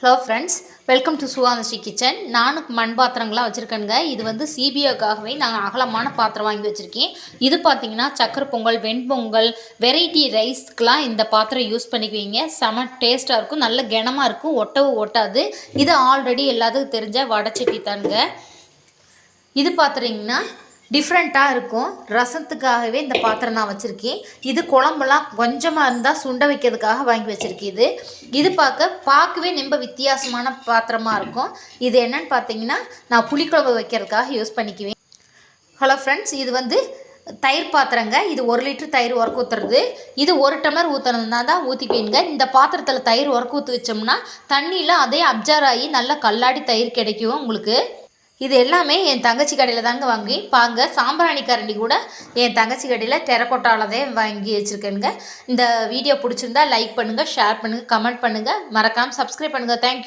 Hello friends, welcome to Swamasri kitchen. நானும் மண் பாத்திரங்களாம் வச்சுருக்கேனுங்க. இது வந்து சிபிஓக்காகவே நாங்கள் அகலமான பாத்திரம் வாங்கி வச்சுருக்கேன். இது பார்த்திங்கன்னா சக்கரை பொங்கல், வெண்பொங்கல், வெரைட்டி ரைஸ்க்கெலாம் இந்த பாத்திரம் யூஸ் பண்ணிக்குவீங்க. செம டேஸ்ட்டாக இருக்கும், நல்ல கனமாக இருக்கும், ஒட்டவும் ஒட்டாது. இது ஆல்ரெடி எல்லாத்துக்கும் தெரிஞ்ச வடைச்சட்டி தானுங்க. இது பார்த்துட்டிங்கன்னா டிஃப்ரெண்ட்டாக இருக்கும். ரசத்துக்காகவே இந்த பாத்திரம் நான் வச்சுருக்கேன். இது குழம்புலாம் கொஞ்சமாக இருந்தால் சுண்ட வைக்கிறதுக்காக வாங்கி வச்சுருக்கேன். இது பார்க்கவே ரொம்ப வித்தியாசமான பாத்திரமாக இருக்கும். இது என்னன்னு பார்த்தீங்கன்னா நான் புளிக்குழம்பு வைக்கிறதுக்காக யூஸ் பண்ணிக்குவேன். ஹலோ ஃப்ரெண்ட்ஸ், இது வந்து தயிர் பாத்திரங்க. இது 1 லிட்டர் தயிர் உரக்கு ஊற்றுறது. இது 1 டம்ளர் ஊற்றணுன்னா தான் ஊற்றிக்குவீங்க. இந்த பாத்திரத்தில் தயிர் உரக்கு ஊற்றி வச்சோம்னா தண்ணியில் அதே அப்சர்வ் ஆகி நல்லா கல்லாடி தயிர் கிடைக்கும் உங்களுக்கு. இது எல்லாமே என் தங்கச்சி கடையில் தாங்க வாங்கி பாங்க. சாம்பிராணி கரண்டி கூட என் தங்கச்சி கடையில் டெரக்கோட்டாவில் தான் வாங்கி வச்சுருக்கேனுங்க. இந்த வீடியோ பிடிச்சிருந்தா லைக் பண்ணுங்கள், ஷேர் பண்ணுங்கள், கமெண்ட் பண்ணுங்கள், மறக்காமல் சப்ஸ்கிரைப் பண்ணுங்கள். தேங்க்யூ.